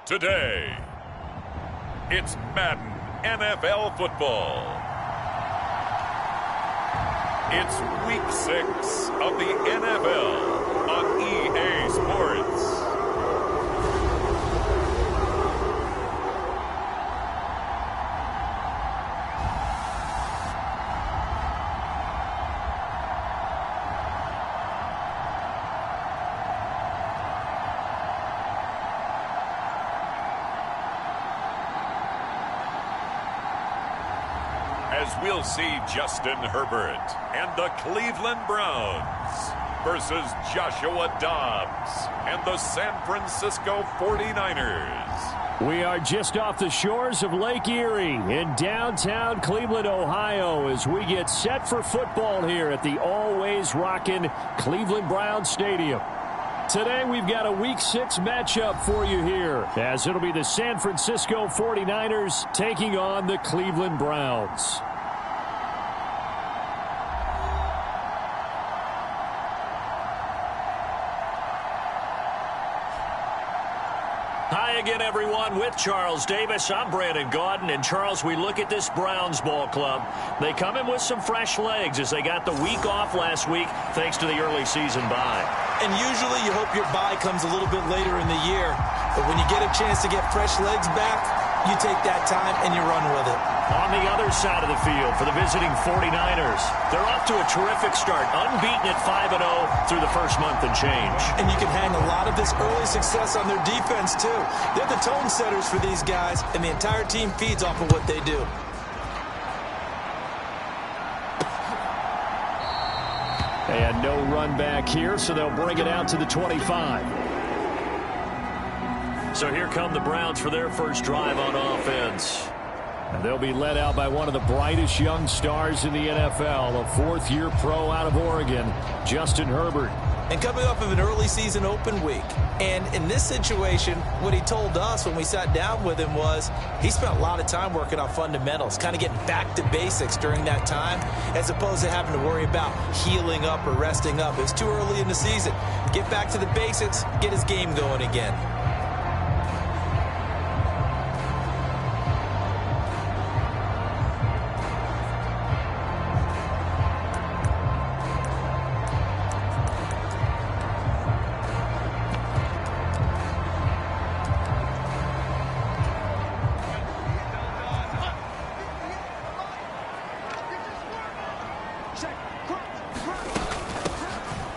Today, it's Madden NFL football. It's Week 6 of the NFL on EA Sports. As we'll see Justin Herbert and the Cleveland Browns versus Joshua Dobbs and the San Francisco 49ers. We are just off the shores of Lake Erie in downtown Cleveland, Ohio, as we get set for football here at the always rockin' Cleveland Browns Stadium. Today we've got a Week 6 matchup for you here, as it'll be the San Francisco 49ers taking on the Cleveland Browns. Hi again, everyone. With Charles Davis, I'm Brandon Gaudin. And Charles, we look at this Browns ball club. They come in with some fresh legs as they got the week off last week thanks to the early season bye. And usually you hope your bye comes a little bit later in the year. But when you get a chance to get fresh legs back, you take that time and you run with it. On the other side of the field for the visiting 49ers, they're off to a terrific start, unbeaten at 5-0 through the first month and change. And you can hang a lot of this early success on their defense, too. They're the tone setters for these guys, and the entire team feeds off of what they do. And no run back here, so they'll bring it out to the 25. So here come the Browns for their first drive on offense. And they'll be led out by one of the brightest young stars in the NFL, a fourth-year pro out of Oregon, Justin Herbert. And coming off of an early season open week. And in this situation, what he told us when we sat down with him was he spent a lot of time working on fundamentals, kind of getting back to basics during that time, as opposed to having to worry about healing up or resting up. It was too early in the season. Get back to the basics, get his game going again.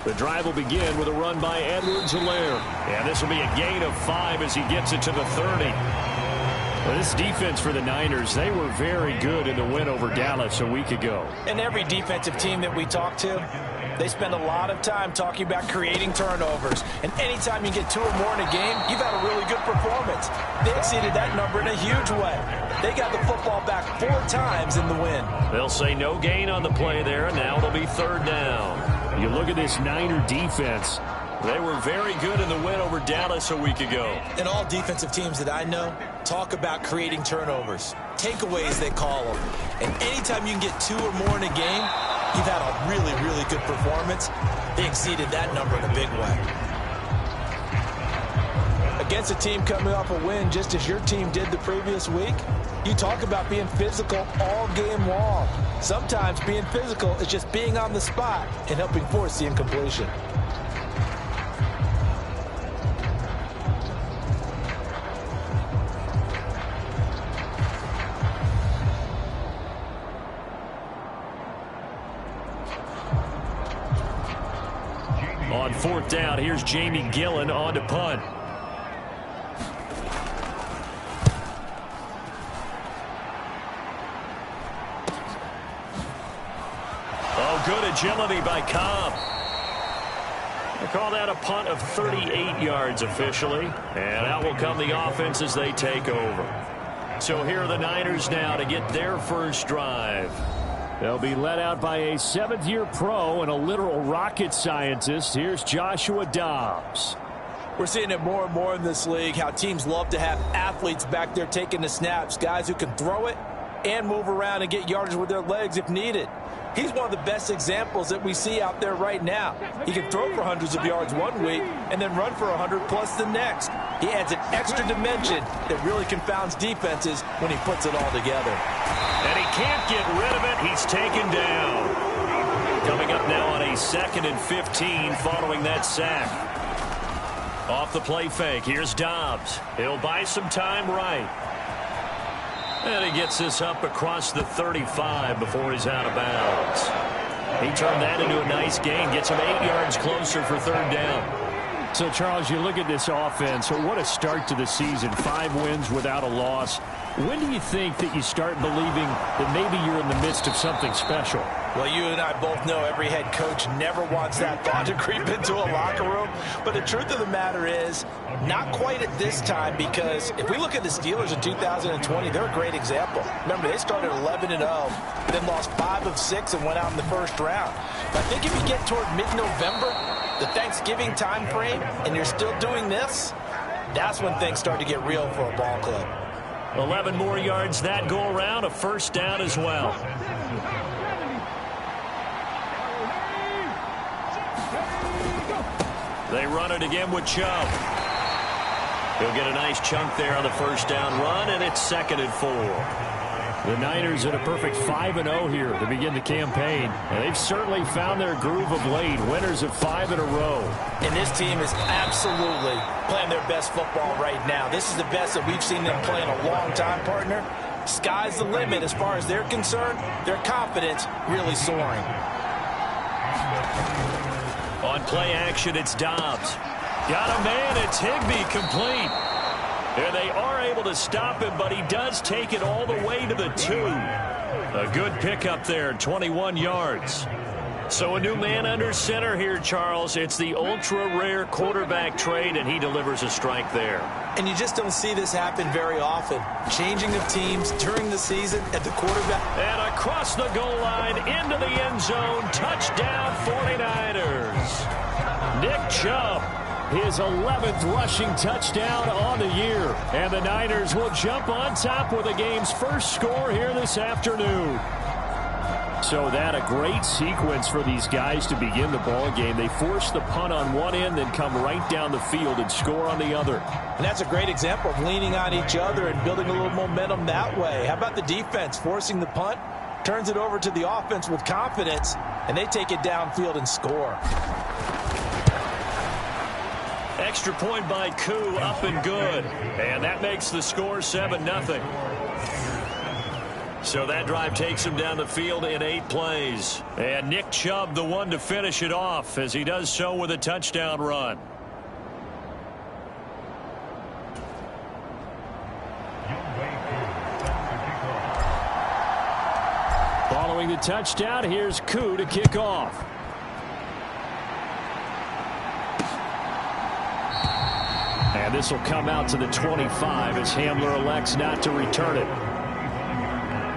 The drive will begin with a run by Edwards-Helaire. And this will be a gain of 5 as he gets it to the 30. Well, this defense for the Niners, they were very good in the win over Dallas a week ago. And every defensive team that we talk to, they spend a lot of time talking about creating turnovers. And anytime you get 2 or more in a game, you've had a really good performance. They exceeded that number in a huge way. They got the football back 4 times in the win. They'll say no gain on the play there, and now it'll be 3rd down. You look at this Niner defense. They were very good in the win over Dallas a week ago. And all defensive teams that I know talk about creating turnovers. Takeaways, they call them. And anytime you can get 2 or more in a game, you've had a really, really good performance. They exceeded that number in a big way. Against a team coming off a win just as your team did the previous week, you talk about being physical all game long. Sometimes being physical is just being on the spot and helping force the incompletion. On 4th down, here's Jamie Gillen on to punt. Good agility by Cobb. They call that a punt of 38 yards officially. And out will come the offense as they take over. So here are the Niners now to get their first drive. They'll be led out by a 7th-year pro and a literal rocket scientist. Here's Joshua Dobbs. We're seeing it more and more in this league, how teams love to have athletes back there taking the snaps, guys who can throw it and move around and get yardage with their legs if needed. He's one of the best examples that we see out there right now. He can throw for hundreds of yards one week and then run for 100+ the next. He adds an extra dimension that really confounds defenses when he puts it all together. And he can't get rid of it. He's taken down. Coming up now on a 2nd and 15 following that sack. Off the play fake, here's Dobbs. He'll buy some time right. And he gets this up across the 35 before he's out of bounds. He turned that into a nice gain, gets him 8 yards closer for 3rd down. So, Charles, you look at this offense, what a start to the season. 5 wins without a loss. When do you think that you start believing that maybe you're in the midst of something special? Well, you and I both know every head coach never wants that thought to creep into a locker room. But the truth of the matter is, not quite at this time, because if we look at the Steelers in 2020, they're a great example. Remember, they started 11-0, then lost 5 of 6 and went out in the 1st round. But I think if you get toward mid-November, the Thanksgiving time frame, and you're still doing this, that's when things start to get real for a ball club. 11 more yards that go around, a 1st down as well. They run it again with Chubb. He'll get a nice chunk there on the 1st down run, and it's 2nd and 4. The Niners at a perfect 5-0 here to begin the campaign. And they've certainly found their groove of late. Winners of 5 in a row. And this team is absolutely playing their best football right now. This is the best that we've seen them play in a long time, partner. Sky's the limit as far as they're concerned. Their confidence really soaring. On play action, it's Dobbs. Got a man, it's Higbee, complete. And they are able to stop him, but he does take it all the way to the 2. A good pickup there, 21 yards. So a new man under center here, Charles. It's the ultra-rare quarterback trade, and he delivers a strike there. And you just don't see this happen very often. Changing of teams during the season at the quarterback. And across the goal line, into the end zone, touchdown 49ers. Nick Chubb. His 11th rushing touchdown on the year. And the Niners will jump on top with the game's first score here this afternoon. So that a great sequence for these guys to begin the ball game. They force the punt on one end, then come right down the field and score on the other. And that's a great example of leaning on each other and building a little momentum that way. How about the defense forcing the punt, turns it over to the offense with confidence, and they take it downfield and score. Extra point by Koo, up and good. And that makes the score 7-0. So that drive takes him down the field in 8 plays. And Nick Chubb, the one to finish it off, as he does so with a touchdown run. Following the touchdown, here's Koo to kick off. And this will come out to the 25 as Hamler elects not to return it.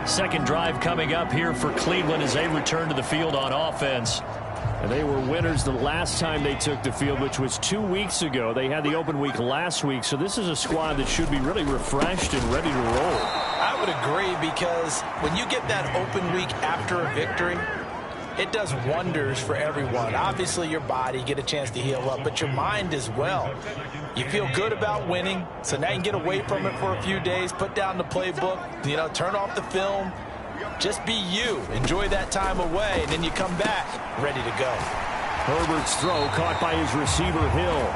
Second drive coming up here for Cleveland as they return to the field on offense. And they were winners the last time they took the field, which was 2 weeks ago. They had the open week last week, so this is a squad that should be really refreshed and ready to roll. I would agree, because when you get that open week after a victory, it does wonders for everyone. Obviously, your body, get a chance to heal up, but your mind as well. You feel good about winning, so now you can get away from it for a few days, put down the playbook, turn off the film. Just be you. Enjoy that time away, and then you come back ready to go. Herbert's throw caught by his receiver, Hill.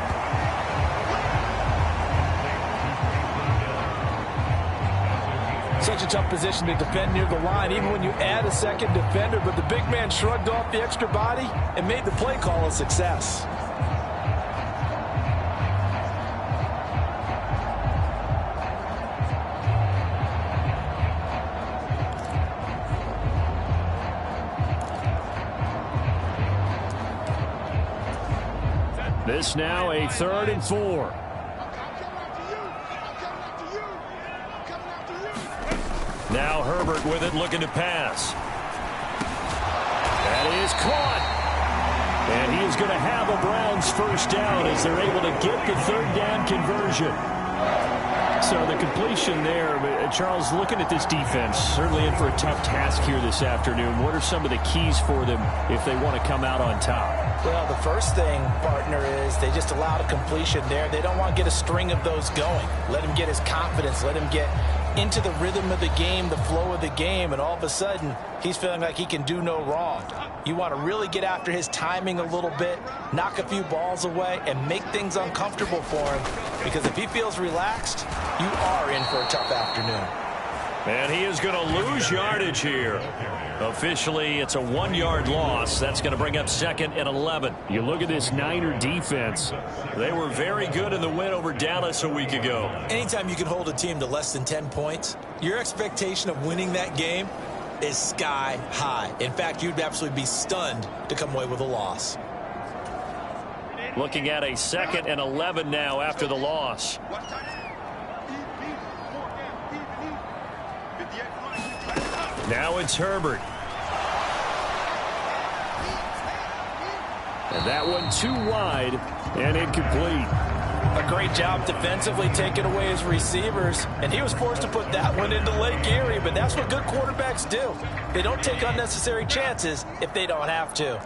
Such a tough position to defend near the line, even when you add a second defender, but the big man shrugged off the extra body and made the play call a success. This now a 3rd and 4. Now Herbert with it, looking to pass. That is caught. And he is going to have a Browns first down as they're able to get the 3rd down conversion. So the completion there, Charles, looking at this defense, certainly in for a tough task here this afternoon. What are some of the keys for them if they want to come out on top? Well, the first thing, partner, is they just allowed a completion there. They don't want to get a string of those going. Let him get his confidence. Let him get into the rhythm of the game, the flow of the game, and all of a sudden, he's feeling like he can do no wrong. You want to really get after his timing a little bit, knock a few balls away, and make things uncomfortable for him, because if he feels relaxed, you are in for a tough afternoon. And he is going to lose yardage here. Officially, it's a 1-yard loss. That's going to bring up 2nd and 11. You look at this Niner defense. They were very good in the win over Dallas a week ago. Anytime you can hold a team to less than 10 points, your expectation of winning that game is sky high. In fact, you'd absolutely be stunned to come away with a loss. Looking at a 2nd and 11 now after the loss. Now it's Herbert. And that one too wide and incomplete. A great job defensively taking away his receivers, and he was forced to put that one into Lake Erie, but that's what good quarterbacks do. They don't take unnecessary chances if they don't have to.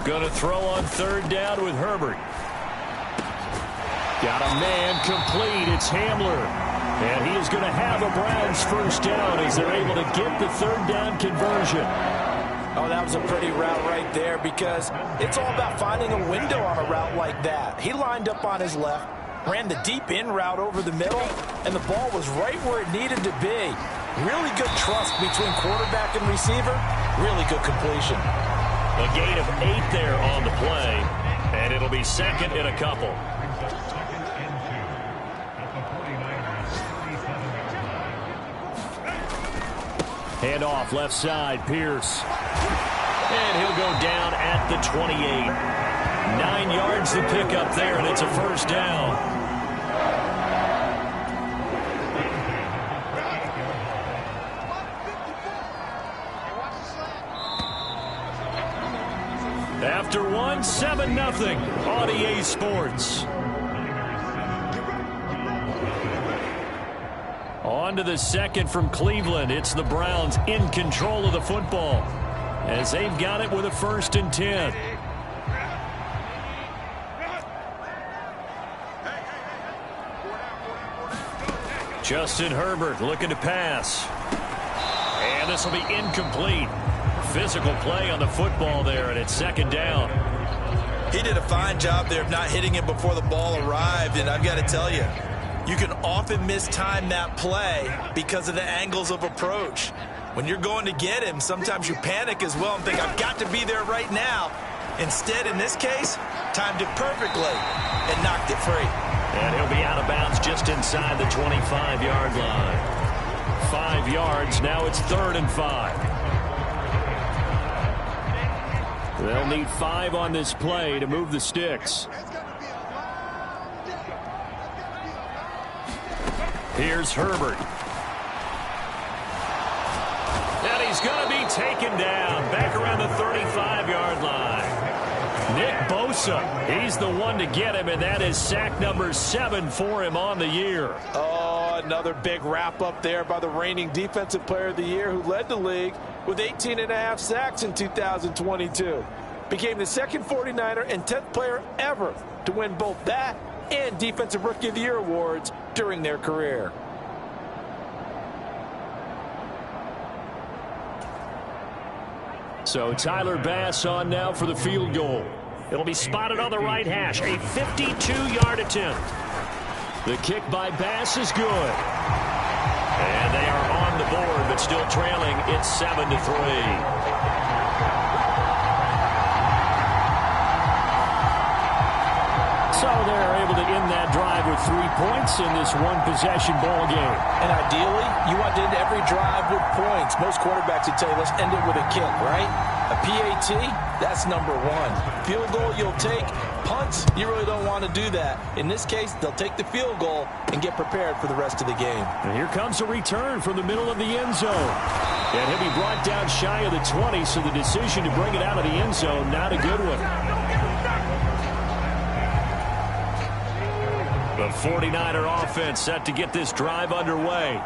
Going to throw on 3rd down with Herbert. Got a man complete. It's Hamler. And he is going to have a Browns first down as they're able to get the 3rd down conversion. Oh, that was a pretty route right there, because it's all about finding a window on a route like that. He lined up on his left, ran the deep in route over the middle, and the ball was right where it needed to be. Really good trust between quarterback and receiver. Really good completion. A gain of 8 there on the play, and it'll be 2nd and a couple. Hand off left side, Pierce. And he'll go down at the 28. 9 yards to pick up there, and it's a first down. After 1, 7-0 on EA Sports. On to the 2nd from Cleveland. It's the Browns in control of the football as they've got it with a 1st and 10. Justin Herbert looking to pass. And this will be incomplete. Physical play on the football there, and it's 2nd down. He did a fine job there of not hitting him before the ball arrived, and I've got to tell you, you can often mistime that play because of the angles of approach. When you're going to get him, sometimes you panic as well and think, I've got to be there right now. Instead, in this case, timed it perfectly and knocked it free. And he'll be out of bounds just inside the 25-yard line. 5 yards, now it's 3rd and 5. They'll need 5 on this play to move the sticks. Here's Herbert. And he's going to be taken down back around the 35-yard line. Nick Bosa, he's the one to get him, and that is sack number 7 for him on the year. Oh, another big wrap up there by the reigning Defensive Player of the Year, who led the league with 18.5 sacks in 2022. Became the 2nd 49er and 10th player ever to win both that and Defensive Rookie of the Year awards during their career. So Tyler Bass on now for the field goal. It'll be spotted on the right hash. A 52-yard attempt. The kick by Bass is good. And they are on the board, but still trailing. It's 7-3. So they're able to end that drive with 3 points in this one-possession ball game. And ideally, you want to end every drive with points. Most quarterbacks would tell you, let's end it with a kick, right? A PAT, that's number 1. Field goal, you'll take. Punts, you really don't want to do that. In this case, they'll take the field goal and get prepared for the rest of the game. And here comes a return from the middle of the end zone. And he'll be brought down shy of the 20, so the decision to bring it out of the end zone, not a good one. The 49er offense set to get this drive underway.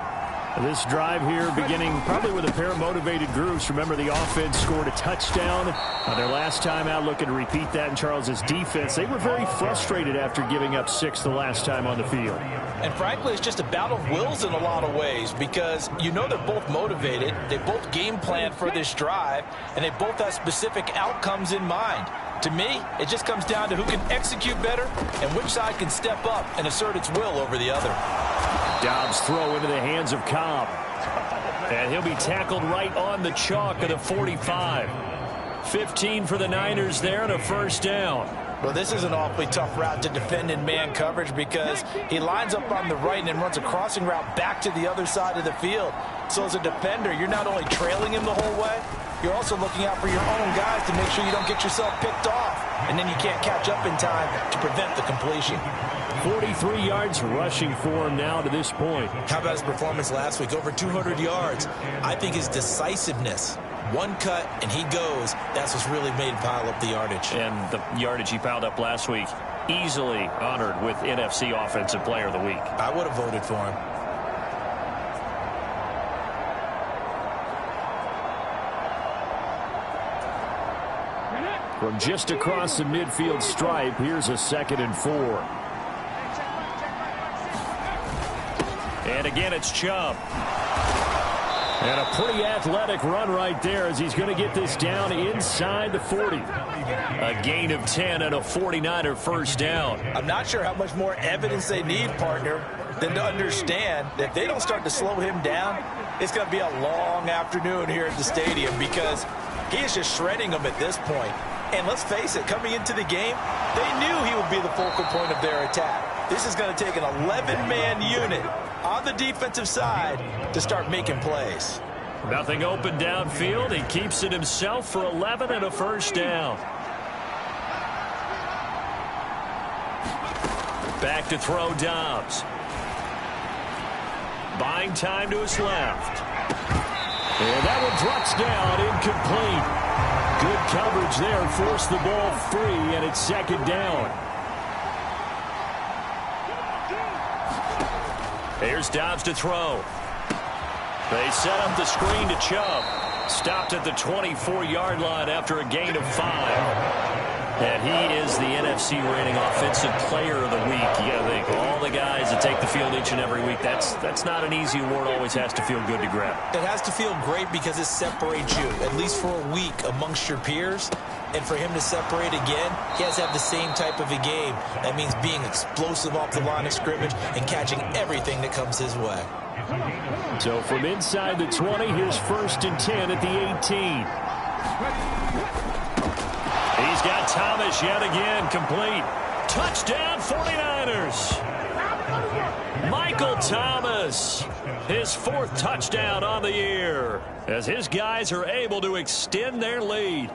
This drive here beginning probably with a pair of motivated groups. Remember, the offense scored a touchdown on their last time out, looking to repeat that in Charles's defense. They were very frustrated after giving up 6 the last time on the field. And frankly, it's just a battle of wills in a lot of ways because you know they're both motivated. They both game planned for this drive, and they both have specific outcomes in mind. To me, it just comes down to who can execute better and which side can step up and assert its will over the other. Dobbs throw into the hands of Cobb. And he'll be tackled right on the chalk of the 45. 15 for the Niners there and a first down. Well, this is an awfully tough route to defend in man coverage because he lines up on the right and then runs a crossing route back to the other side of the field. So as a defender, you're not only trailing him the whole way, you're also looking out for your own guys to make sure you don't get yourself picked off. And then you can't catch up in time to prevent the completion. 43 yards rushing for him now to this point. How about his performance last week? Over 200 yards. I think his decisiveness. One cut, and he goes. That's what's really made him pile up the yardage. And the yardage he piled up last week, easily honored with NFC Offensive Player of the Week. I would have voted for him. From just across the midfield stripe, here's a 2nd and 4. And again, it's Chubb. And a pretty athletic run right there as he's going to get this down inside the 40. A gain of 10 and a 49er first down. I'm not sure how much more evidence they need, partner, than to understand that if they don't start to slow him down, it's going to be a long afternoon here at the stadium because he is just shredding them at this point. And let's face it, coming into the game, they knew he would be the focal point of their attack. This is going to take an 11-man unit on the defensive side to start making plays. Nothing open downfield. He keeps it himself for 11 and a first down. Back to throw Dobbs. Buying time to his left. And that one drops down, incomplete. Good coverage there, forced the ball free, and it's 2nd down. Here's Dobbs to throw. They set up the screen to Chubb. Stopped at the 24-yard line after a gain of 5. And he is the NFC reigning offensive player of the week. You got to think, all the guys that take the field each and every week, that's not an easy award. Always has to feel good to grab. It has to feel great because it separates you, at least for a week, amongst your peers. And for him to separate again, he has to have the same type of a game. That means being explosive off the line of scrimmage and catching everything that comes his way. So from inside the 20, here's 1st and 10 at the 18. He's got Thomas yet again, complete. Touchdown, 49ers. Michael Thomas, his 4th touchdown on the year, as his guys are able to extend their lead.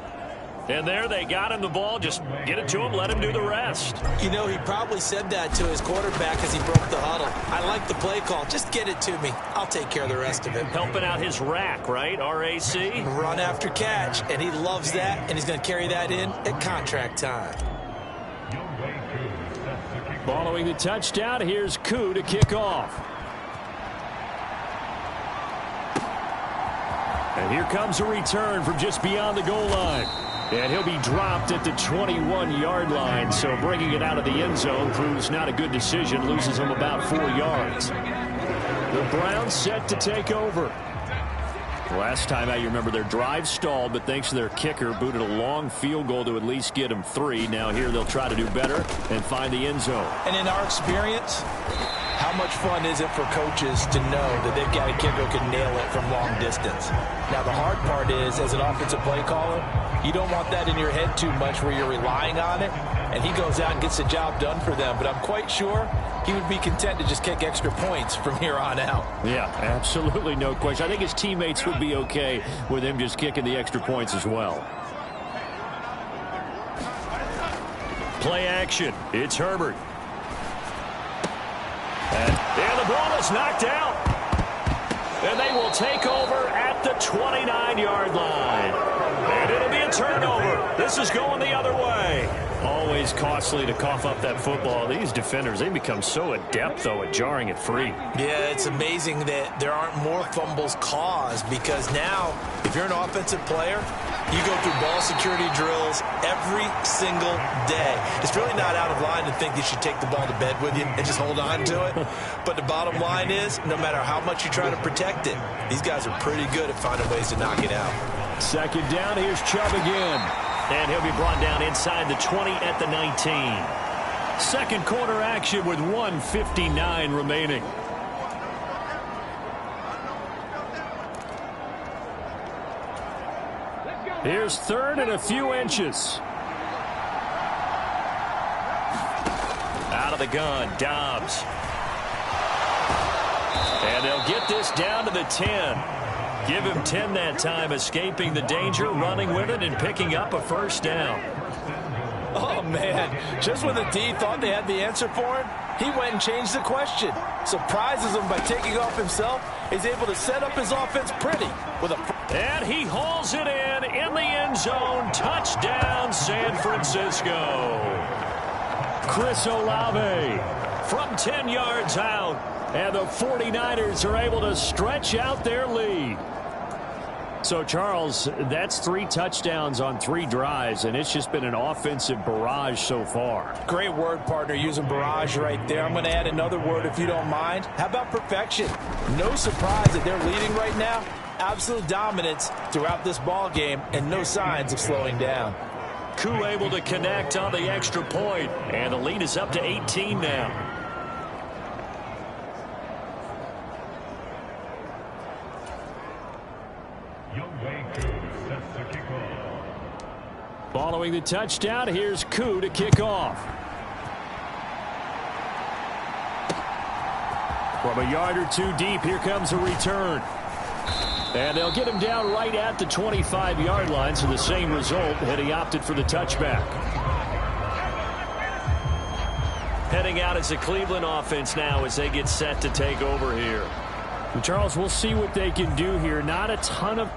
And there they got him the ball. Just get it to him, let him do the rest. You know, he probably said that to his quarterback as he broke the huddle. I like the play call. Just get it to me. I'll take care of the rest of it. Helping out his rack, right? R-A-C? Run after catch, and he loves that, and he's going to carry that in at contract time. Following the touchdown, here's Koo to kick off. And here comes a return from just beyond the goal line. And he'll be dropped at the 21-yard line, so bringing it out of the end zone proves not a good decision, loses him about 4 yards. The Browns set to take over. Last time out, you remember their drive stalled, but thanks to their kicker, booted a long field goal to at least get them 3. Now here they'll try to do better and find the end zone. And in our experience, how much fun is it for coaches to know that they've got a kicker who can nail it from long distance? Now, the hard part is, as an offensive play caller, you don't want that in your head too much where you're relying on it, and he goes out and gets the job done for them. But I'm quite sure he would be content to just kick extra points from here on out. Yeah, absolutely no question. I think his teammates would be okay with him just kicking the extra points as well. Play action. It's Herbert. And the ball is knocked out. And they will take over at the 29-yard line. And it'll be a turnover. This is going the other way. Always costly to cough up that football. These defenders, they become so adept, though, at jarring it free. Yeah, it's amazing that there aren't more fumbles caused, because now, if you're an offensive player, you go through ball security drills every single day. It's really not out of line to think you should take the ball to bed with you and just hold on to it. But the bottom line is, no matter how much you try to protect it, these guys are pretty good at finding ways to knock it out. Second down, here's Chubb again. And he'll be brought down inside the 20 at the 19. Second quarter action with 1:59 remaining. Here's third and a few inches. Out of the gun, Dobbs. And they'll get this down to the 10. Give him 10 that time, escaping the danger, running with it, and picking up a first down. Oh, man. Just when the D thought they had the answer for him, he went and changed the question. Surprises him by taking off himself. He's able to set up his offense pretty with a... And he hauls it in the end zone. Touchdown, San Francisco. Chris Olave From 10 yards out. And the 49ers are able to stretch out their lead. So, Charles, that's 3 touchdowns on 3 drives, and it's just been an offensive barrage so far. Great word, partner, using barrage right there. I'm going to add another word if you don't mind. How about perfection? No surprise that they're leading right now. Absolute dominance throughout this ball game, and no signs of slowing down. Koo able to connect on the extra point, and the lead is up to 18 now. Following the touchdown, here's Koo to kick off. From a yard or 2 deep, here comes a return. And they'll get him down right at the 25-yard line, so the same result, had he opted for the touchback. Heading out as the Cleveland offense now as they get set to take over here. And Charles, we'll see what they can do here. Not a ton of...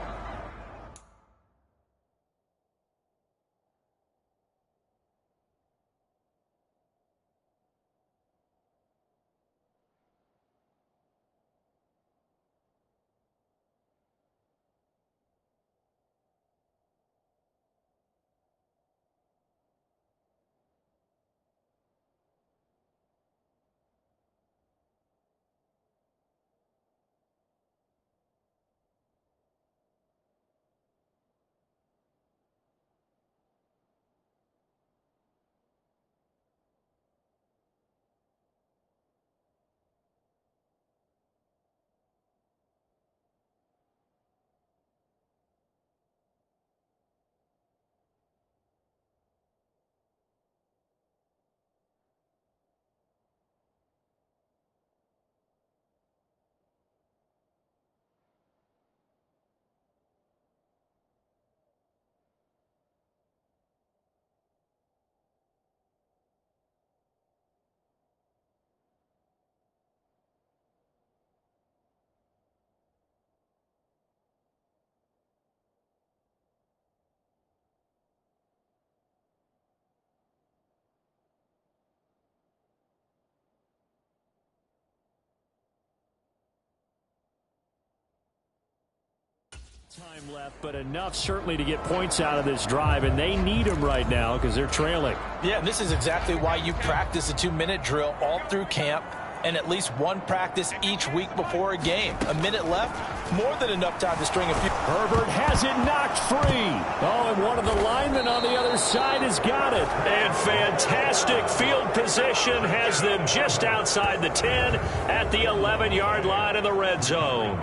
Time left, but enough certainly to get points out of this drive, and they need them right now because they're trailing. Yeah, and this is exactly why you practice a 2-minute drill all through camp and at least one practice each week before a game. A minute left, more than enough time to string a few. Herbert has it knocked free. Oh, and one of the linemen on the other side has got it. And fantastic field position has them just outside the 10 at the 11-yard line in the red zone.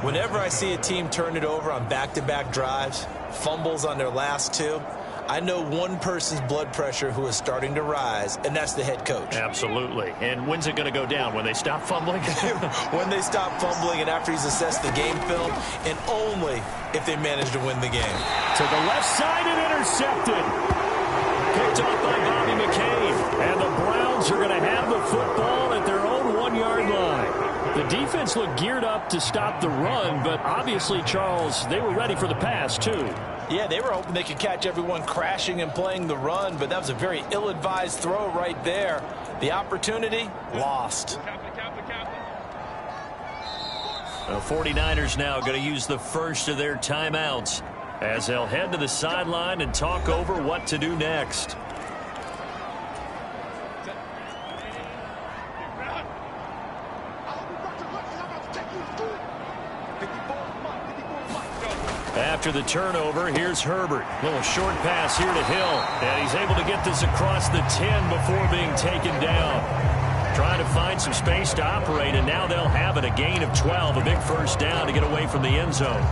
Whenever I see a team turn it over on back-to-back drives, fumbles on their last 2, I know one person's blood pressure who is starting to rise, and that's the head coach. Absolutely. And when's it going to go down? When they stop fumbling? When they stop fumbling and after he's assessed the game film, and only if they manage to win the game. To the left side and intercepted. Picked off by Bobby McCabe. And the Browns are going to have the football at their own 1-yard line. The defense looked geared up to stop the run, but obviously, Charles, they were ready for the pass, too. Yeah, they were hoping they could catch everyone crashing and playing the run, but that was a very ill-advised throw right there. The opportunity, lost. The 49ers now going to use the first of their timeouts as they'll head to the sideline and talk over what to do next. After the turnover, here's Herbert. Little short pass here to Hill. And he's able to get this across the 10 before being taken down. Trying to find some space to operate, and now they'll have it. A gain of 12, a big first down to get away from the end zone.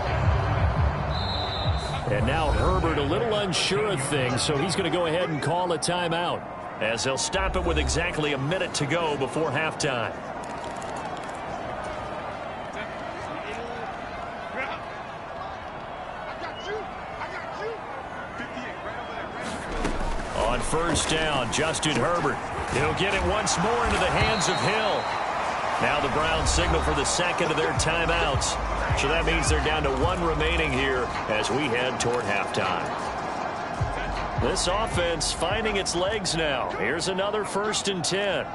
And now Herbert a little unsure of things, so he's going to go ahead and call a timeout. As they'll stop it with exactly a minute to go before halftime. On first down, Justin Herbert. He'll get it once more into the hands of Hill. Now the Browns signal for the second of their timeouts. So that means they're down to one remaining here as we head toward halftime. This offense finding its legs now. Here's another 1st and 10.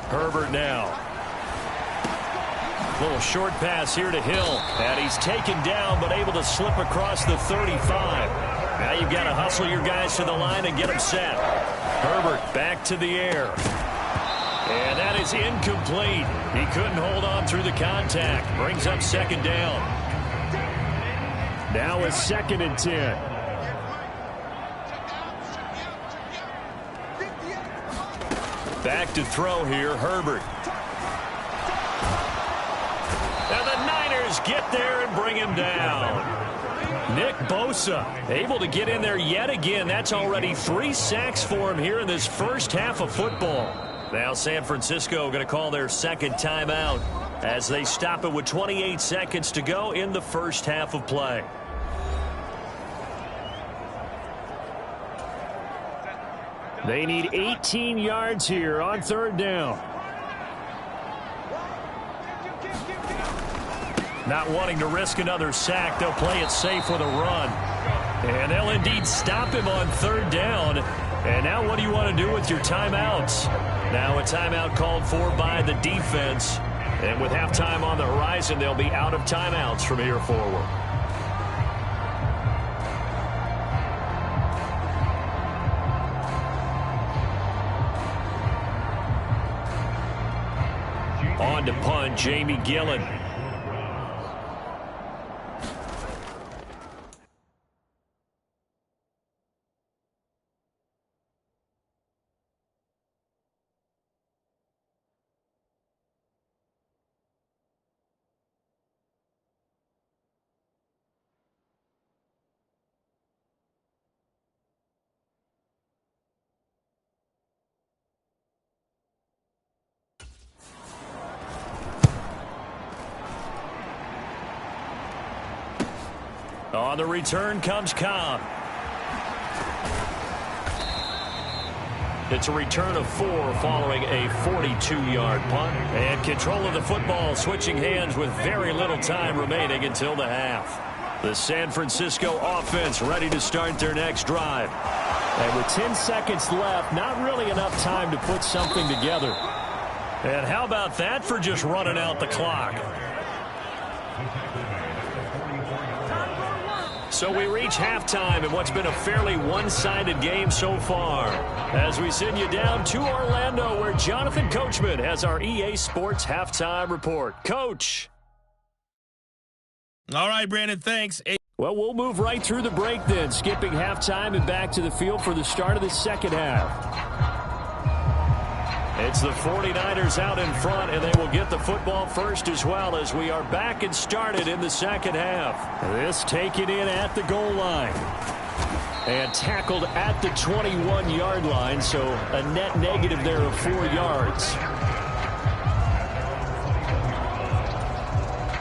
Herbert now. Little short pass here to Hill. And he's taken down but able to slip across the 35. Now you've got to hustle your guys to the line and get them set. Herbert back to the air. And that is incomplete. He couldn't hold on through the contact. Brings up second down. Now a 2nd and 10. Back to throw here, Herbert. And the Niners get there and bring him down. Nick Bosa able to get in there yet again. That's already 3 sacks for him here in this first half of football. Now San Francisco going to call their second timeout as they stop it with 28 seconds to go in the first half of play. They need 18 yards here on 3rd down. Not wanting to risk another sack, they'll play it safe with a run. And they'll indeed stop him on 3rd down. And now what do you want to do with your timeouts? Now a timeout called for by the defense. And with halftime on the horizon, they'll be out of timeouts from here forward. On to punt, Jamie Gillen. On the return comes Cobb. It's a return of 4 following a 42-yard punt. And control of the football switching hands with very little time remaining until the half. The San Francisco offense ready to start their next drive. And with 10 seconds left, not really enough time to put something together. And how about that for just running out the clock? So we reach halftime in what's been a fairly one-sided game so far. As we send you down to Orlando, where Jonathan Coachman has our EA Sports Halftime Report. Coach. All right, Brandon, thanks. Well, we'll move right through the break then, skipping halftime and back to the field for the start of the second half. It's the 49ers out in front, and they will get the football first as well as we are back and started in the second half. This taken in at the goal line. And tackled at the 21-yard line, so a net negative there of 4 yards.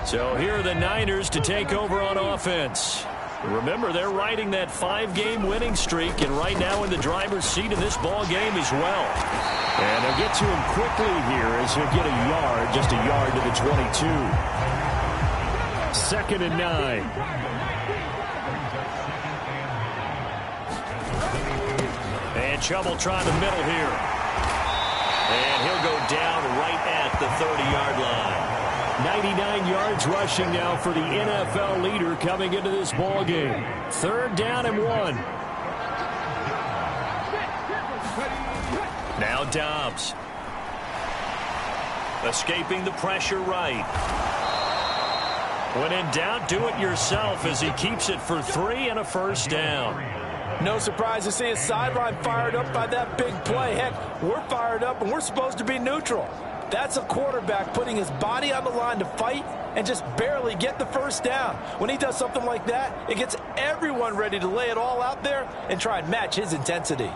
So here are the Niners to take over on offense. Remember, they're riding that 5-game winning streak, and right now in the driver's seat in this ball game as well. And they'll get to him quickly here as he'll get a yard, just a yard to the 22. 2nd and 9. And Chubb will try the middle here. And he'll go down right at the 30-yard line. 99 yards rushing now for the NFL leader coming into this ball game. 3rd down and 1. Now Dobbs. Escaping the pressure right. When in doubt, do it yourself as he keeps it for 3 and a 1st down. No surprise to see his sideline fired up by that big play. Heck, we're fired up and we're supposed to be neutral. That's a quarterback putting his body on the line to fight and just barely get the 1st down. When he does something like that, it gets everyone ready to lay it all out there and try and match his intensity.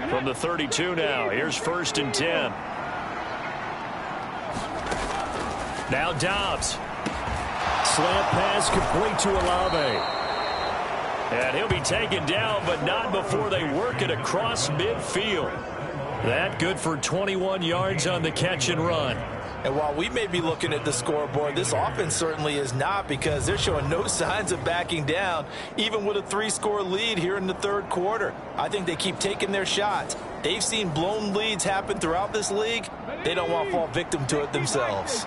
From the 32 now, here's 1st and 10. Now Dobbs. Slant pass complete to Olave. And he'll be taken down, but not before they work it across midfield. That good for 21 yards on the catch and run. And while we may be looking at the scoreboard, this offense certainly is not, because they're showing no signs of backing down, even with a 3-score lead here in the 3rd quarter. I think they keep taking their shots. They've seen blown leads happen throughout this league. They don't want to fall victim to it themselves.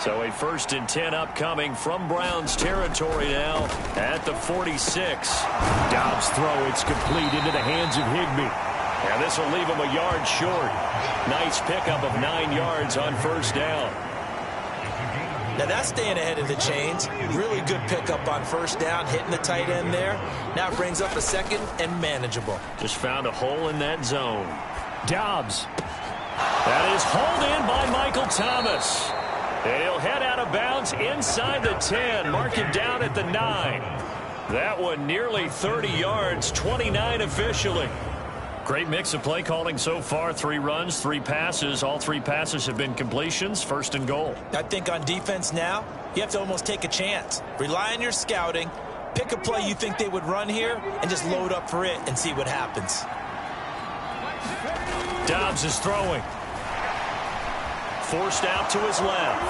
So a 1st and 10 upcoming from Browns territory now at the 46. Dobbs' throw, it's complete into the hands of Higbee. And this will leave him a yard short. Nice pickup of 9 yards on 1st down. Now that's staying ahead of the chains. Really good pickup on 1st down, hitting the tight end there. Now it brings up a 2nd and manageable. Just found a hole in that zone. Dobbs. That is hauled in by Michael Thomas. And he'll head out of bounds inside the 10. Mark him down at the 9. That one nearly 30 yards, 29 officially. Great mix of play calling so far. 3 runs, 3 passes. All 3 passes have been completions. 1st and goal. I think on defense now, you have to almost take a chance. Rely on your scouting. Pick a play you think they would run here and just load up for it and see what happens. Dobbs is throwing. Forced out to his left.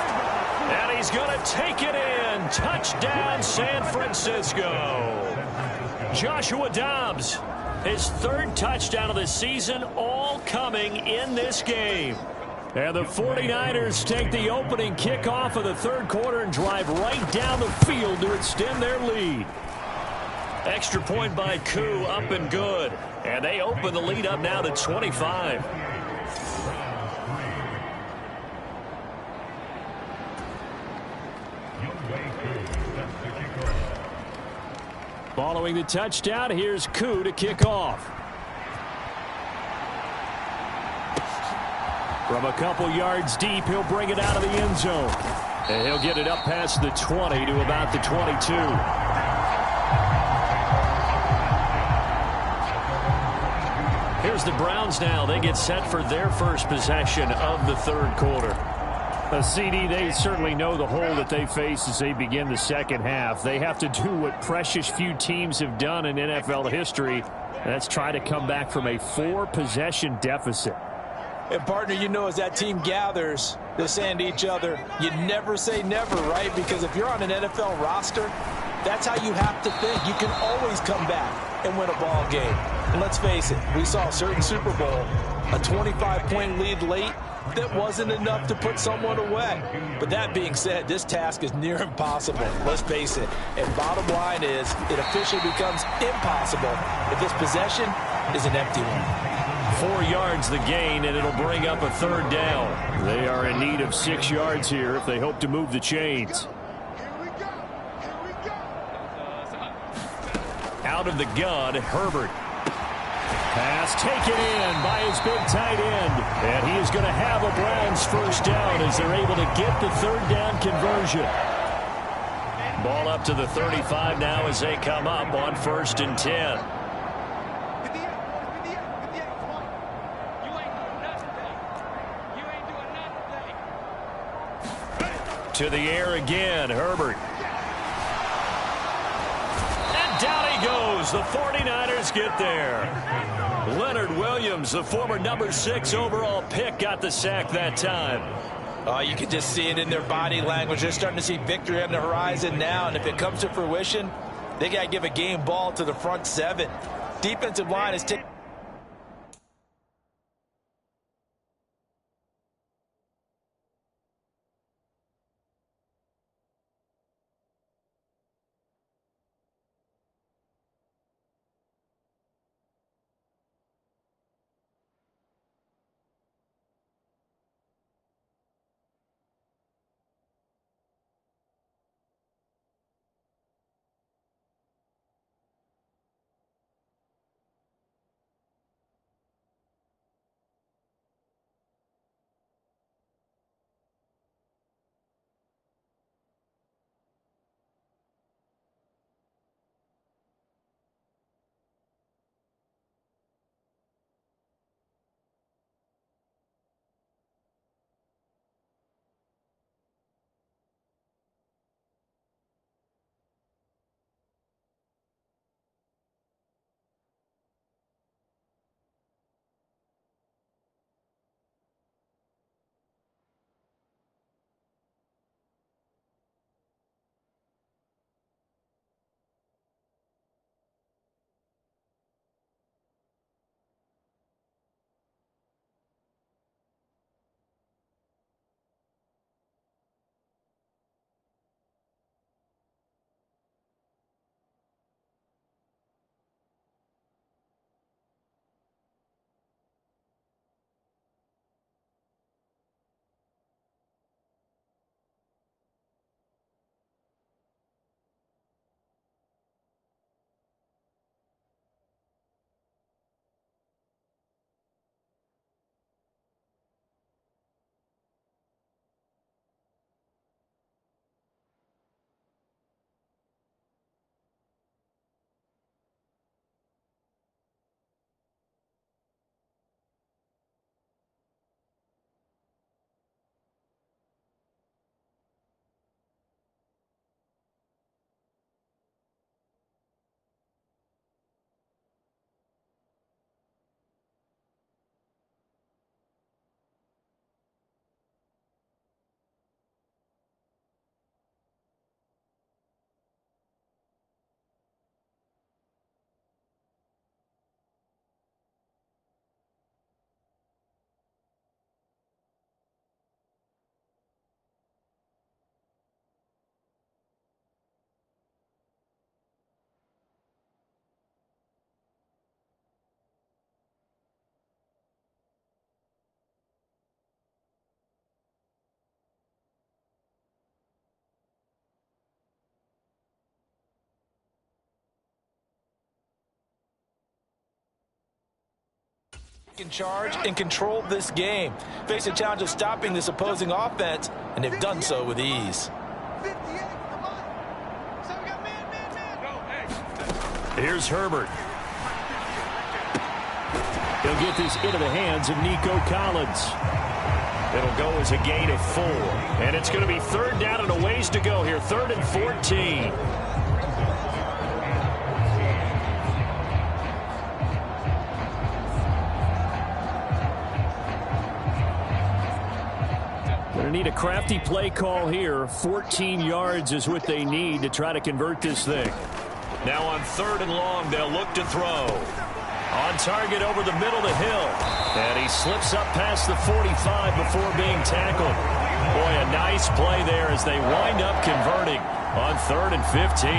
And he's going to take it in. Touchdown, San Francisco. Joshua Dobbs, his 3rd touchdown of the season, all coming in this game. And the 49ers take the opening kickoff of the 3rd quarter and drive right down the field to extend their lead. Extra point by Koo, up and good. And they open the lead up now to 25. Following the touchdown, here's Koo to kick off. From a couple yards deep, he'll bring it out of the end zone. And he'll get it up past the 20 to about the 22. Here's the Browns now. They get set for their 1st possession of the 3rd quarter. CD, they certainly know the hole that they face as they begin the 2nd half. They have to do what precious few teams have done in NFL history. That's try to come back from a 4-possession deficit. And, partner, you know, as that team gathers, they're saying to each other, you never say never, right? Because if you're on an NFL roster, that's how you have to think. You can always come back and win a ball game. And let's face it, we saw a certain Super Bowl, a 25-point lead late. That wasn't enough to put someone away. But that being said, this task is near impossible. Let's face it. And bottom line is, it officially becomes impossible if this possession is an empty one. 4 yards the gain, and it'll bring up a 3rd down. They are in need of 6 yards here if they hope to move the chains. Out of the gun, Herbert. Pass taken in by his big tight end. And he is going to have a Browns 1st down as they're able to get the 3rd down conversion. Ball up to the 35 now as they come up on 1st and 10. to the air again. Herbert. And down he goes. The 49ers get there. Leonard Williams, the former number 6 overall pick, got the sack that time. You can just see it in their body language. They're starting to see victory on the horizon now, and if it comes to fruition, they got to give a game ball to the front 7. Defensive line is taking. In charge and control this game. Face a challenge of stopping this opposing offense, and they've done so with ease. Here's Herbert. He'll get this into the hands of Nico Collins. It'll go as a gain of 4. And it's going to be 3rd down and a ways to go here. 3rd and 14. Going to need a crafty play call here. 14 yards is what they need to try to convert this thing. Now on 3rd and long, they'll look to throw. On target over the middle to Hill. And he slips up past the 45 before being tackled. Boy, a nice play there as they wind up converting on 3rd and 15.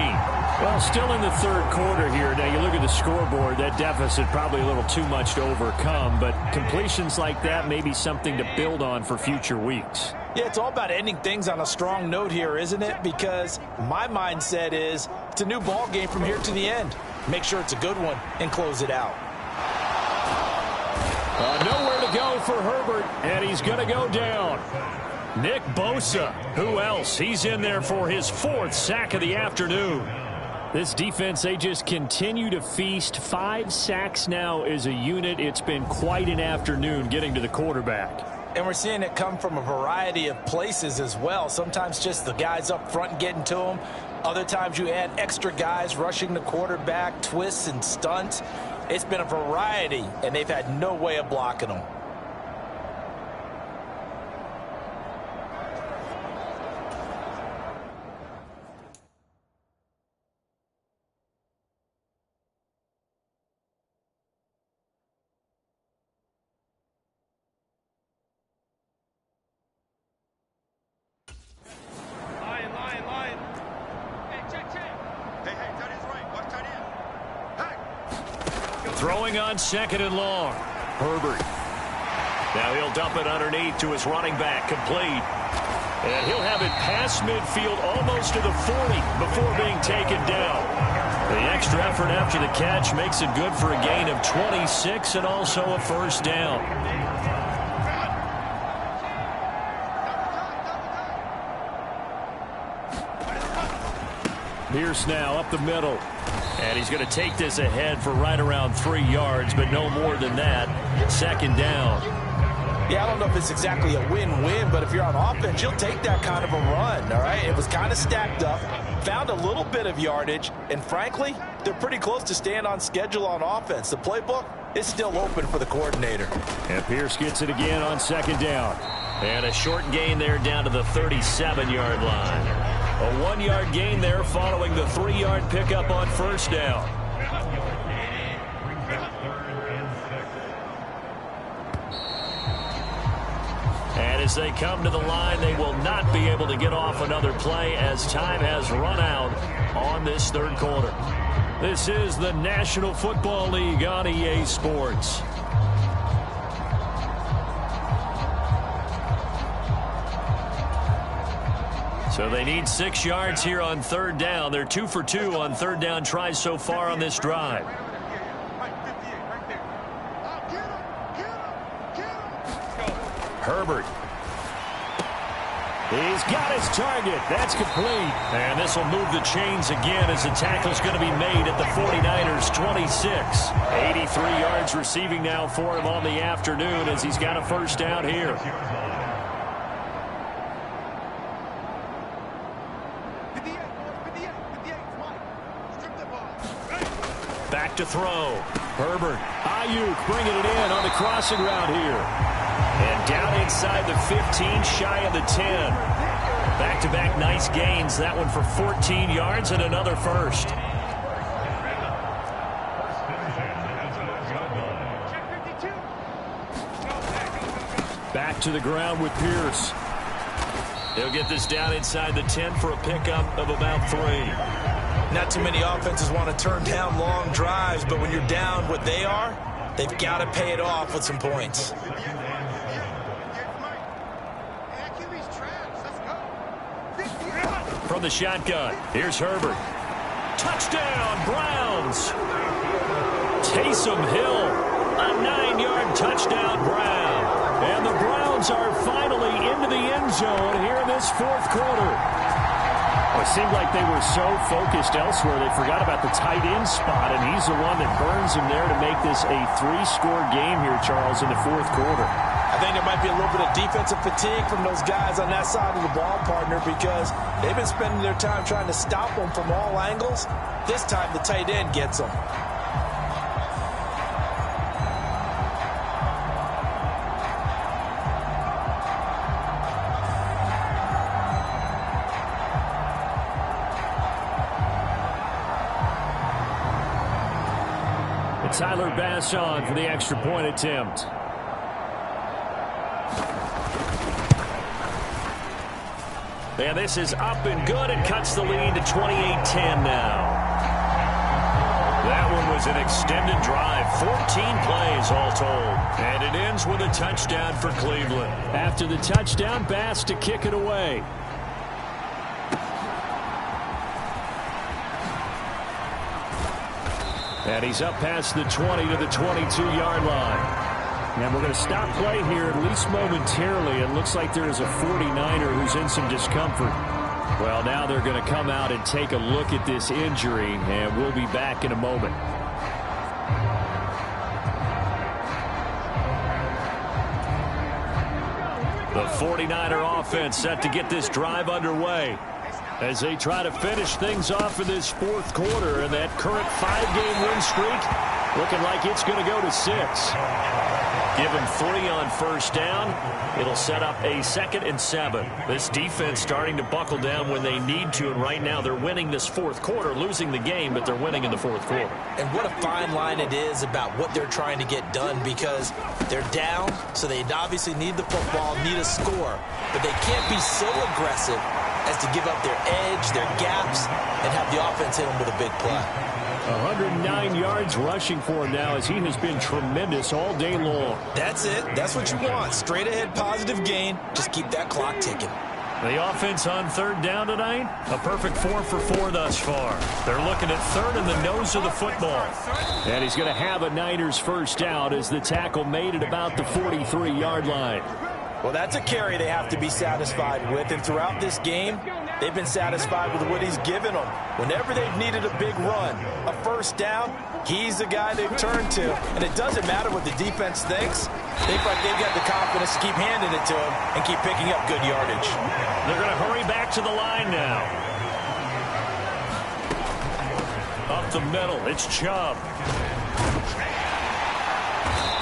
Well, still in the 3rd quarter here. Now, you look at the scoreboard, that deficit probably a little too much to overcome, but completions like that may be something to build on for future weeks. Yeah, it's all about ending things on a strong note here, isn't it? Because my mindset is it's a new ball game from here to the end. Make sure it's a good one and close it out. Nowhere to go for Herbert, and he's going to go down. Nick Bosa, who else? He's in there for his 4th sack of the afternoon. This defense, they just continue to feast. 5 sacks now as a unit. It's been quite an afternoon getting to the quarterback. And we're seeing it come from a variety of places as well. Sometimes just the guys up front getting to them. Other times you add extra guys rushing the quarterback, twists and stunts. It's been a variety, and they've had no way of blocking them. Throwing on second and long. Herbert. Now he'll dump it underneath to his running back, complete. And he'll have it past midfield almost to the 40 before being taken down. The extra effort after the catch makes it good for a gain of 26 and also a first down. Pierce now up the middle. And he's going to take this ahead for right around 3 yards, but no more than that. Second down. Yeah, I don't know if it's exactly a win-win, but if you're on offense, you'll take that kind of a run, all right? It was kind of stacked up, found a little bit of yardage, and frankly, they're pretty close to staying on schedule on offense. The playbook is still open for the coordinator. And Pierce gets it again on second down. And a short gain there down to the 37-yard line. A 1-yard gain there following the 3-yard pickup on first down. And as they come to the line, they will not be able to get off another play as time has run out on this third quarter. This is the National Football League on EA Sports. So they need 6 yards here on third down. They're 2 for 2 on third down tries so far on this drive. Herbert. He's got his target. That's complete. And this will move the chains again as the tackle's going to be made at the 49ers 26. 83 yards receiving now for him on the afternoon as he's got a first down here. Back to throw. Herbert. Ayuk bringing it in on the crossing route here. And down inside the 15, shy of the 10. Back-to-back nice gains. That one for 14 yards and another first. Back to the ground with Pierce. They'll get this down inside the 10 for a pickup of about 3. Not too many offenses want to turn down long drives, but when you're down what they are, they've got to pay it off with some points. From the shotgun, here's Herbert. Touchdown, Browns. Taysom Hill, a 9-yard touchdown, Brown. And the Browns are finally into the end zone here in this fourth quarter. It seemed like they were so focused elsewhere they forgot about the tight end spot, and he's the one that burns them there to make this a 3-score game here, Charles, in the fourth quarter. I think there might be a little bit of defensive fatigue from those guys on that side of the ball, partner, because they've been spending their time trying to stop them from all angles. This time the tight end gets them. Tyler Bass on for the extra point attempt. And this is up and good. It cuts the lead to 28-10 now. That one was an extended drive. 14 plays all told. And it ends with a touchdown for Cleveland. After the touchdown, Bass to kick it away. And he's up past the 20 to the 22-yard line. And we're going to stop play here, at least momentarily. It looks like there is a 49er who's in some discomfort. Well, now they're going to come out and take a look at this injury, and we'll be back in a moment. The 49er offense set to get this drive underway as they try to finish things off in this fourth quarter, and that current 5-game win streak looking like it's going to go to 6. Give him 3 on first down. It'll set up a 2nd and 7. This defense starting to buckle down when they need to, and right now they're winning this fourth quarter, losing the game, but they're winning in the fourth quarter. And what a fine line it is about what they're trying to get done, because they're down, so they obviously need the football, need a score, but they can't be so aggressive as to give up their edge, their gaps, and have the offense hit them with a big play. 109 yards rushing for him now as he has been tremendous all day long. That's it. That's what you want. Straight ahead positive gain. Just keep that clock ticking. The offense on third down tonight, a perfect 4 for 4 thus far. They're looking at third in the nose of the football. And he's going to have a Niners first down as the tackle made at about the 43-yard line. Well, that's a carry they have to be satisfied with, and throughout this game, they've been satisfied with what he's given them. Whenever they've needed a big run, a first down, he's the guy they've turned to. And it doesn't matter what the defense thinks. They've got the confidence to keep handing it to him and keep picking up good yardage. They're going to hurry back to the line now. Up the middle, it's Chubb.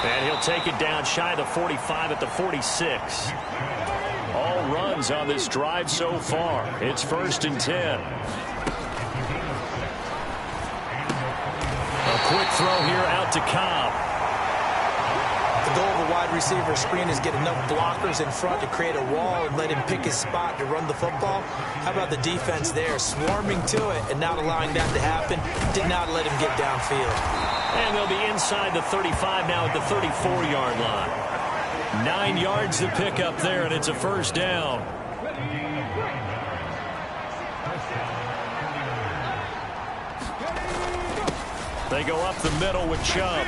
And he'll take it down shy of the 45 at the 46. All runs on this drive so far. It's 1st and 10. A quick throw here out to Cobb. The goal of a wide receiver screen is get enough blockers in front to create a wall and let him pick his spot to run the football. How about the defense there, swarming to it and not allowing that to happen? Did not let him get downfield. And they'll be inside the 35 now at the 34-yard line. 9 yards to pick up there, and it's a first down. They go up the middle with Chubb.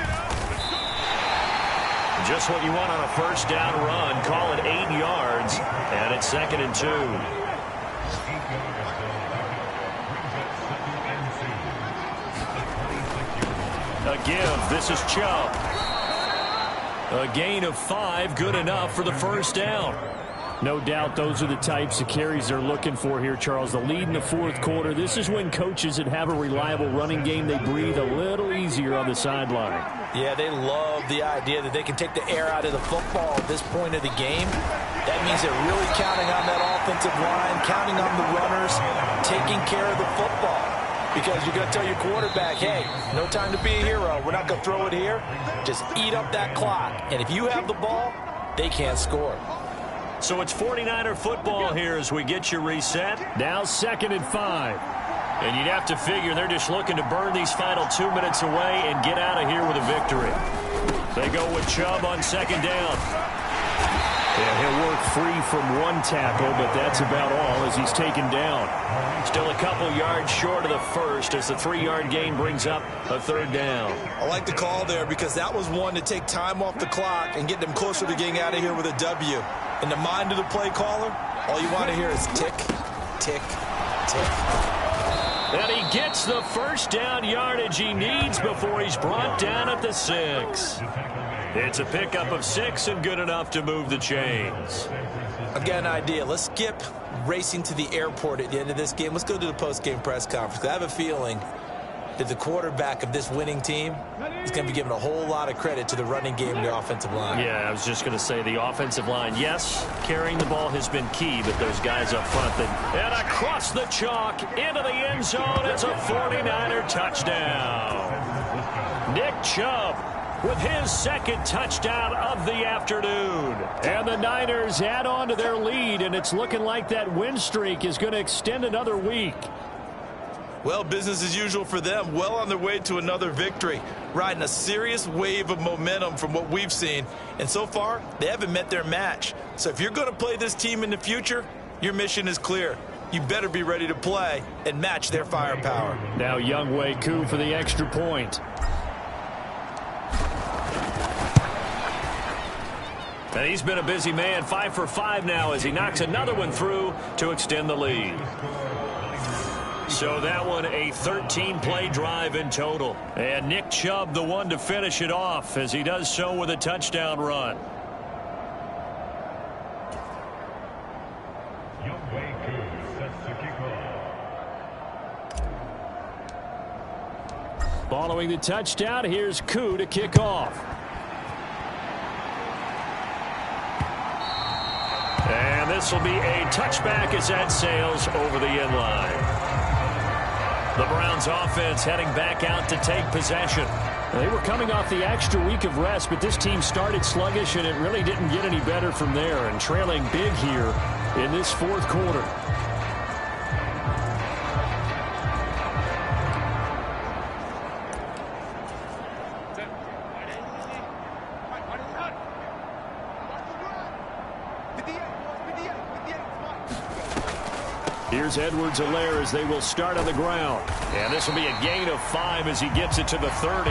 Just what you want on a first down run. Call it 8 yards, and it's 2nd and 2. A give. This is Chubb. A gain of 5, good enough for the first down. No doubt those are the types of carries they're looking for here, Charles. The lead in the fourth quarter. This is when coaches that have a reliable running game, they breathe a little easier on the sideline. Yeah, they love the idea that they can take the air out of the football at this point of the game. That means they're really counting on that offensive line, counting on the runners, taking care of the football. Because you're going to tell your quarterback, hey, no time to be a hero. We're not going to throw it here. Just eat up that clock. And if you have the ball, they can't score. So it's 49er football here as we get you reset. Now 2nd and 5. And you'd have to figure they're just looking to burn these final 2 minutes away and get out of here with a victory. They go with Chubb on 2nd down. And he'll work free from one tackle, but that's about all as he's taken down. Still a couple yards short of the first as the 3-yard gain brings up a 3rd down. I like the call there because that was one to take time off the clock and get them closer to getting out of here with a W. In the mind of the play caller, all you want to hear is tick, tick, tick. And he gets the first down yardage he needs before he's brought down at the 6. It's a pickup of 6 and good enough to move the chains. I've got an idea. Let's skip racing to the airport at the end of this game. Let's go to the post-game press conference. I have a feeling that the quarterback of this winning team is going to be giving a whole lot of credit to the running game and the offensive line. Yeah, I was just going to say the offensive line, yes, carrying the ball has been key, but those guys up front and across the chalk into the end zone. It's a 49er touchdown. Nick Chubb with his 2nd touchdown of the afternoon. And the Niners add on to their lead, and it's looking like that win streak is going to extend another week. Well, business as usual for them. Well on their way to another victory. Riding a serious wave of momentum from what we've seen. And so far, they haven't met their match. So if you're going to play this team in the future, your mission is clear. You better be ready to play and match their firepower. Now Younghoe Koo for the extra point. And he's been a busy man, 5 for 5 now as he knocks another one through to extend the lead. So that one a 13-play drive in total. And Nick Chubb the one to finish it off as he does so with a touchdown run. Following the touchdown, here's Koo to kick off. And this will be a touchback as that sails over the end line. The Browns offense heading back out to take possession. They were coming off the extra week of rest, but this team started sluggish, and it really didn't get any better from there, and trailing big here in this fourth quarter. Here's Edwards-Helaire as they will start on the ground. And this will be a gain of 5 as he gets it to the 30.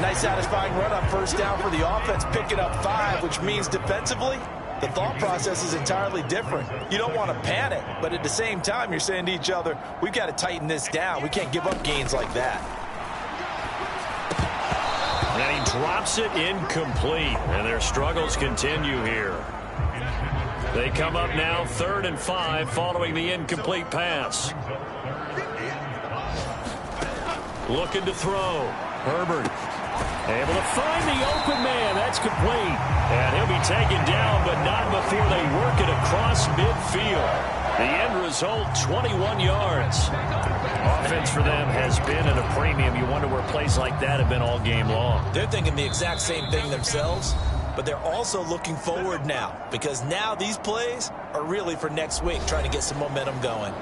Nice satisfying run on first down for the offense, picking up 5, which means defensively, the thought process is entirely different. You don't want to panic, but at the same time, you're saying to each other, we've got to tighten this down. We can't give up gains like that. And he drops it incomplete, and their struggles continue here. They come up now 3rd and 5 following the incomplete pass. Looking to throw. Herbert able to find the open man. That's complete. And he'll be taken down, but not before they work it across midfield. The end result, 21 yards. Offense for them has been at a premium. You wonder where plays like that have been all game long. They're thinking the exact same thing themselves, but they're also looking forward now, because now these plays are really for next week, trying to get some momentum going.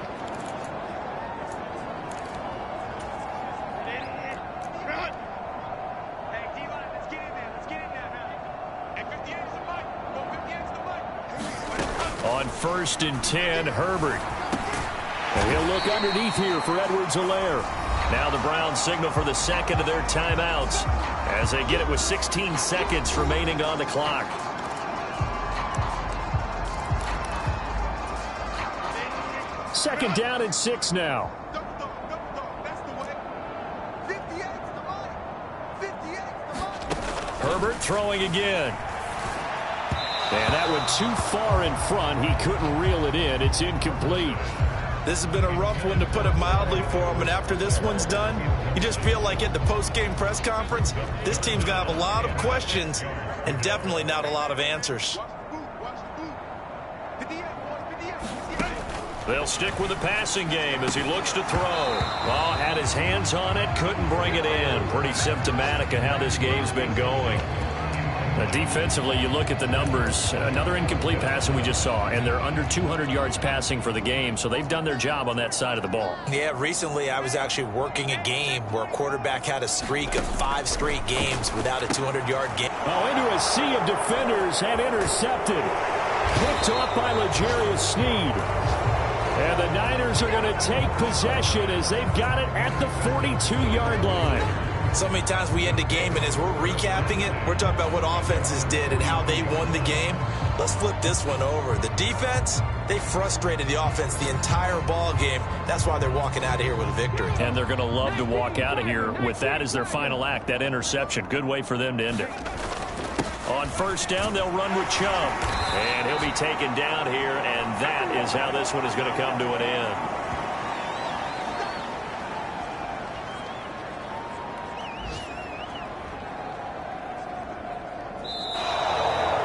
On 1st and 10, Herbert. And he'll look underneath here for Edwards-Helaire. Now the Browns signal for the second of their timeouts as they get it with 16 seconds remaining on the clock. Second down and 6 now. Herbert throwing again. And that one too far in front. He couldn't reel it in. It's incomplete. This has been a rough one, to put it mildly, for him. And after this one's done, you just feel like at the post-game press conference, this team's going to have a lot of questions and definitely not a lot of answers. They'll stick with the passing game as he looks to throw. Oh, had his hands on it, couldn't bring it in. Pretty symptomatic of how this game's been going. Defensively, you look at the numbers. Another incomplete pass that we just saw, and they're under 200 yards passing for the game, so they've done their job on that side of the ball. Yeah, recently I was actually working a game where a quarterback had a streak of 5 straight games without a 200-yard game. Oh, into a sea of defenders and intercepted. Picked off by L'Jarius Sneed. And the Niners are going to take possession as they've got it at the 42-yard line. So many times we end a game, and as we're recapping it, we're talking about what offenses did and how they won the game. Let's flip this one over. The defense, they frustrated the offense the entire ball game. That's why they're walking out of here with a victory. And they're going to love to walk out of here with that as their final act, that interception. Good way for them to end it. On first down, they'll run with Chubb. And he'll be taken down here, and that is how this one is going to come to an end.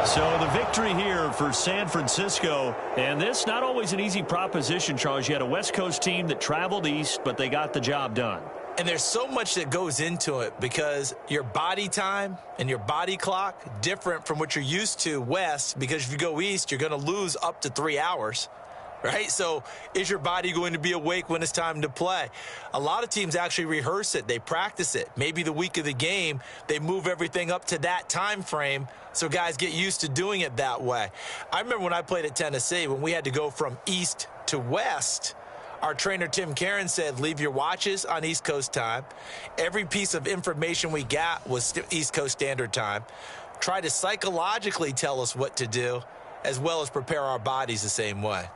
So the victory here for San Francisco, and this not always an easy proposition, Charles. You had a West Coast team that traveled east, but they got the job done. And there's so much that goes into it, because your body time and your body clock different from what you're used to west, because if you go east, you're going to lose up to 3 hours. Right? So is your body going to be awake when it's time to play? A lot of teams actually rehearse it. They practice it. Maybe the week of the game, they move everything up to that time frame so guys get used to doing it that way. I remember when I played at Tennessee, when we had to go from east to west, our trainer Tim Karen said, leave your watches on East Coast time. Every piece of information we got was East Coast Standard Time. Try to psychologically tell us what to do, as well as prepare our bodies the same way.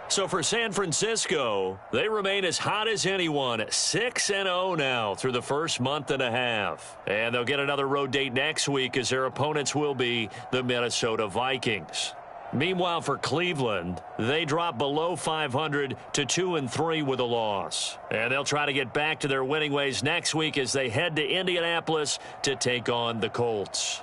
So for San Francisco, they remain as hot as anyone, 6-0 now through the first month and a half. And they'll get another road date next week, as their opponents will be the Minnesota Vikings. Meanwhile, for Cleveland, they drop below 500 to 2-3 with a loss. And they'll try to get back to their winning ways next week as they head to Indianapolis to take on the Colts.